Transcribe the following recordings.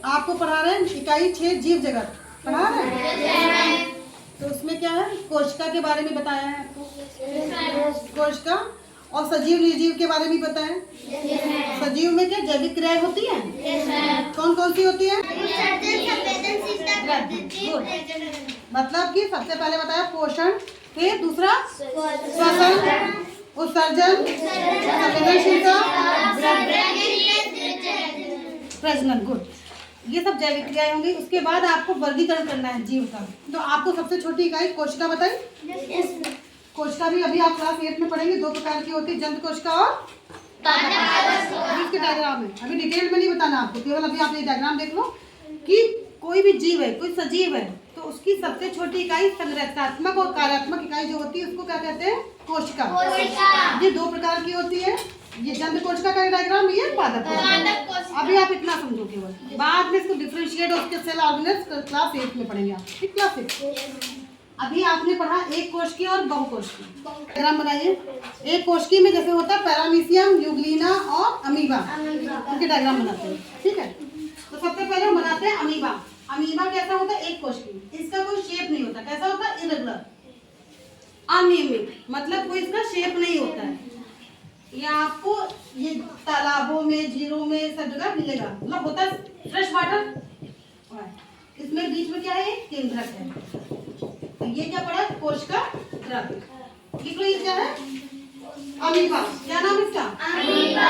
आपको पढ़ा रहे हैं इकाई 6 जीव जगत पढ़ा रहे हैं। तो उसमें क्या है, कोशिका के बारे में बताया है आपको, कोशिका, और सजीव निर्जीव के बारे में बताया। सजीव में क्या जैविक क्रियाएं होती हैं? कौन कौन सी होती है? मतलब कि सबसे पहले बताया पोषण, फिर दूसरा श्वसन, उत्सर्जन, संवेदनशीलता, प्रजनन। गुड, ये सब जैविक क्रियाएं होंगी। उसके बाद आपको वर्गीकरण करना है जीव का। तो आपको सबसे छोटी इकाई कोशिका बताई। कोशिका भी अभी आप क्लास 8 में पढ़ेंगे, 2 प्रकार की होती है, जंत कोशिका और इसके डायग्राम है। अभी डिटेल में नहीं बताना आपको, केवल अभी आप ये डायग्राम देख लो कि कोई भी जीव है, कोई सजीव है, तो उसकी सबसे छोटी इकाई संरचनात्मक और कार्यात्मक इकाई जो होती है उसको क्या कहते हैं? कोशिका। ये 2 प्रकार की होती है, ये जंत कोशिका का डायग्राम, ये पादप कोशिका। अभी आप इतना समझो केवल, बाद में इसको डिफरेंशिएट और उसके सेल ऑर्गेनेल्स क्लास 8 में पढ़ेंगे आप, ठीक? क्लास 6 अभी आपने पढ़ा एक कोशिकी और बहुकोशिकी। डायग्राम बनाइए। एक कोशिकी में जैसे होता है पैरामीशियम, यूग्लिना और अमीबा, उनके डायग्राम बनाते हैं, ठीक है? तो सबसे पहले हम बनाते हैं अमीबा। अमीबा कैसा होता है? एक कोशिकी, इसका कोई शेप नहीं होता। कैसा होता है? इरेगुलर, अनियमित, मतलब कोई इसका शेप नहीं होता है। ये आपको ये तालाबों में, झीलों में सब जगह मिलेगा, मतलब होता है फ्रेश वाटर। इसमें बीच में क्या है? केंद्रक है। तो ये क्या पड़ा? कोशिका द्रव्य। लिख लो, ये क्या है? अमीबा। क्या नाम इसका? अमीबा।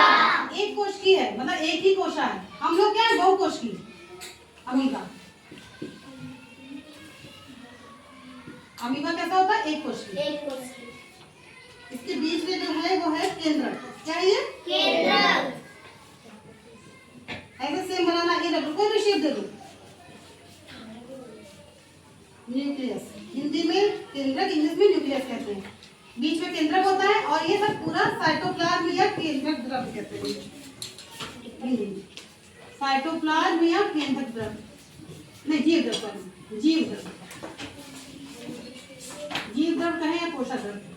एक कोशिकी है, मतलब एक ही कोशा है। हम लोग क्या है? बहुकोशिकी। अमीबा, अमीबा कैसा होता है? एक कोशिकी। इसके बीच में जो है वो है केंद्रक। क्या है ये? केंद्रक। ऐसे सेम बनाना, ये रखो, कोई भी शेप दे दो। न्यूक्लियस, हिंदी में केंद्रक, इंग्लिश में न्यूक्लियस कहते हैं। बीच में केंद्रक होता है और ये सब पूरा साइटोप्लाज्म या केंद्रक द्रव्य कहते हैं। साइटोप्लाज्म या केंद्रक द्रव्य, नहीं जीव द्रव्य, जीव द्रव्य, जीव द्रव्य कहें या कोशिका द्रव्य।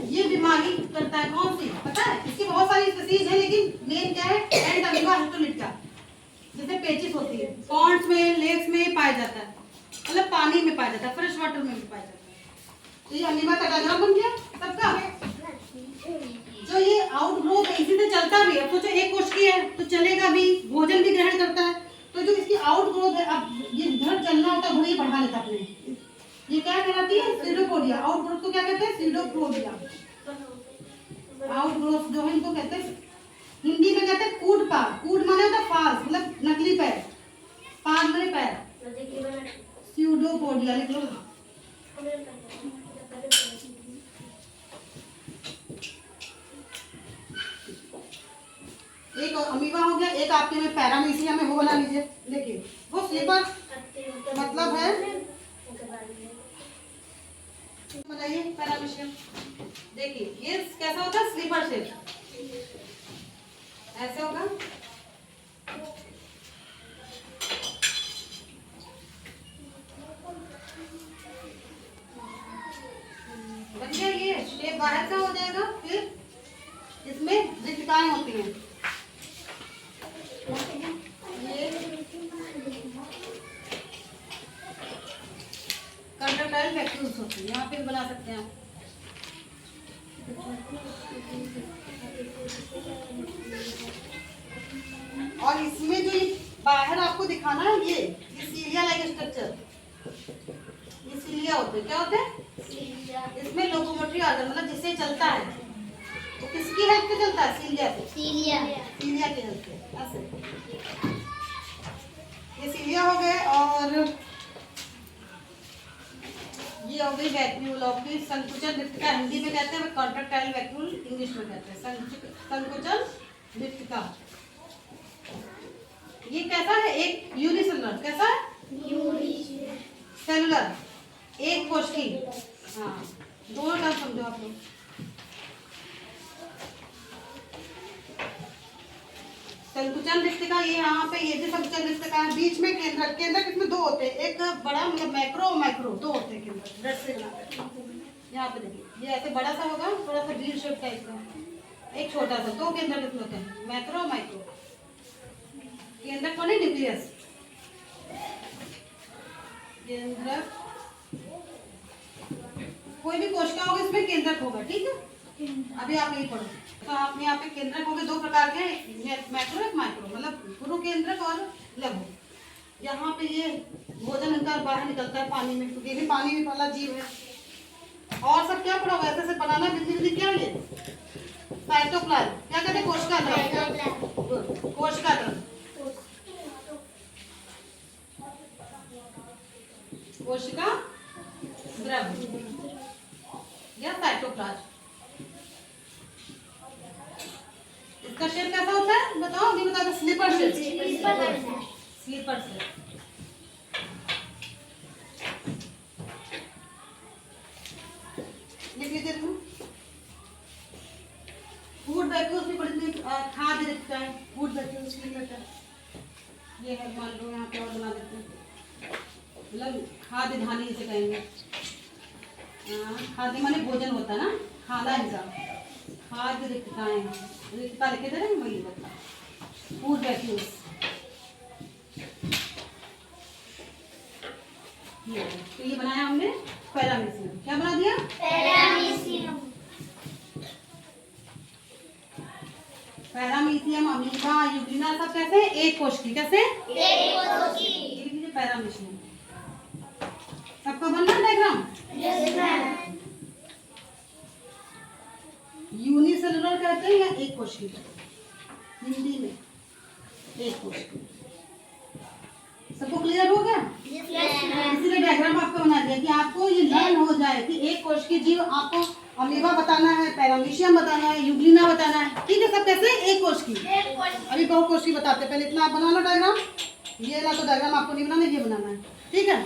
ये बीमारी करता है कौन सी पता है? इसकी बहुत सारी स्पीशीज है, लेकिन मेन क्या है? And amoeba histolytica. जैसे पेचिस होती है, पॉन्ड्स में, लेक्स में पाया जाता है, मतलब पानी में पाया जाता है, फ्रेश वाटर में भी पाया जाता है। तो ये अमीबा का डायग्राम बन गया सबका। जो ये आउटग्रोथ है, इसी से चलता भी है। सोचो एक कोशिकी है तो चलेगा भी, भोजन भी ग्रहण करता है। तो जो इसकी आउटग्रोथ है, अब ये घर चलना होता है, घर ही बढ़ा लेता है अपने। ये क्या कहलाती है? सीडोपोडिया। आउटग्रोथ को क्या कहते हैं? सीडोपोडिया। आउटग्रोथ जो है इनको कहते हैं, हिंदी में कहते हैं कूड पार। कूड माने होता है फाल्स, मतलब नकली पैर, पार माने पैर। सीडोपोडिया लिख लो। एक अमीबा हो गया, एक आपके में पैरामीशियम में, वो बना लीजिए। देखिए वो स्लीपर मतलब है, बताइए पैरामीशियम। देखिए ये कैसा होता है? स्लीपर शेप, ऐसे होगा। बन गया ये शेप, बाहर का हो जाएगा। फिर इसमें रिक्तिकाएं होती हैं, ये कंट्रैक्टाइल वैक्यूल्स होती है। यहाँ पे बना सकते हैं आप। और इसमें जो बाहर आपको दिखाना है, ये सीलिया लाइक स्ट्रक्चर, ये सीलिया होते हैं। क्या होते हैं? इसमें लोकोमोटरी ऑर्गन, मतलब जिससे चलता है, तो किसकी हेल्प से चलता है? सीलिया से। सीलिया की हेल्प से। ऐसे ये सीलिया हो गए। और ये हो गई वैक्यूल ऑफ दी संकुचन रिक्तिका, हिंदी में कहते हैं, कॉन्ट्रैक्टाइल वैक्यूल इंग्लिश में कहते हैं संकुचन रिक्तिका। ये कैसा है? एक यूनिसेलुलर। कैसा है? सेलुलर, एक कोशिकी। हाँ, दोनों टर्म समझो आप लोग। संकुचन रिक्तिका ये यहाँ पे ये भी संकुचन रिक्तिका है। बीच में केंद्रक, केंद्रक इसमें दो होते हैं, एक बड़ा मतलब मैक्रो और माइक्रो दो होते हैं केंद्रक, ब्लड से बनाते हैं। यहाँ पे देखिए ये ऐसे बड़ा सा होगा, थोड़ा सा वी शेप टाइप का, एक छोटा सा, दो केंद्रक इसमें होते हैं, मैक्रो और माइक्रो। केंद्रक कौन है? न्यूक्लियस। केंद्रक कोई भी कोशिका होगी इसमें केंद्रक होगा, ठीक है। अभी आप यही पढ़ो। तो आप यहाँ पे केंद्रक होंगे दो प्रकार के, मैक्रो एक माइक्रो, मतलब गुरु केंद्रक और लघु। यहाँ पे ये भोजन इनका बाहर निकलता है पानी में, क्योंकि ये भी पानी वाला जीव है। और सब क्या पढ़ा हुआ है? ऐसे बनाना बिल्ली बिल्ली क्या ये साइटोप्लाज्म, क्या कहते हैं? कोशिका द्रव, कोशिका द्रव, कोशिका द्रव या साइटोप्लाज्म। इसका शेप कैसा होता है बताओ? अभी बता दो। Sleeper shape, sleeper shape. लिख लीजिए तुम। फूड वैक्यूल्स भी पढ़ते, खाद्य रिक्तिका है, फूड वैक्यूल्स लिख लेते हैं। ये है, मान लो यहाँ पे और बना देते हैं, मतलब खाद्य धानी इसे कहेंगे। खाद्य माने भोजन होता है ना, खाना हिसाब। खाद्य रिक्तिकाएं, रिक्तिका लिखे थे ना, वही बता। फूड वैक्यूल्स तो ये बनाया हमने पैरामीशियम। क्या बना दिया? पैरामीशियम। पैरामीशियम, अमीबा, यूग्लिना सब कैसे? एक कोशिकी। कैसे? एक कोशिकी। पैरामीशियम सबका बन रहा डायग्राम? Yes ma'am. यूनिसेलुलर कहते हैं या एक कोशिकी? हिंदी में एक कोशिकी। सबको क्लियर हो गया? इसीलिए डायग्राम आपको बना दिया कि आपको ये लर्न हो जाए कि एक कोशिकीय जीव आपको अमीबा बताना है, पैरामीशियम बताना है, यूग्लिना बताना है, ठीक है। सब कैसे? एक कोशिकीय। अभी बहुकोशिकीय बताते हैं। पहले इतना आप बना लो डायग्राम। ये ना तो डायग्राम आपको नहीं बनाना, ये बनाना है, ठीक है।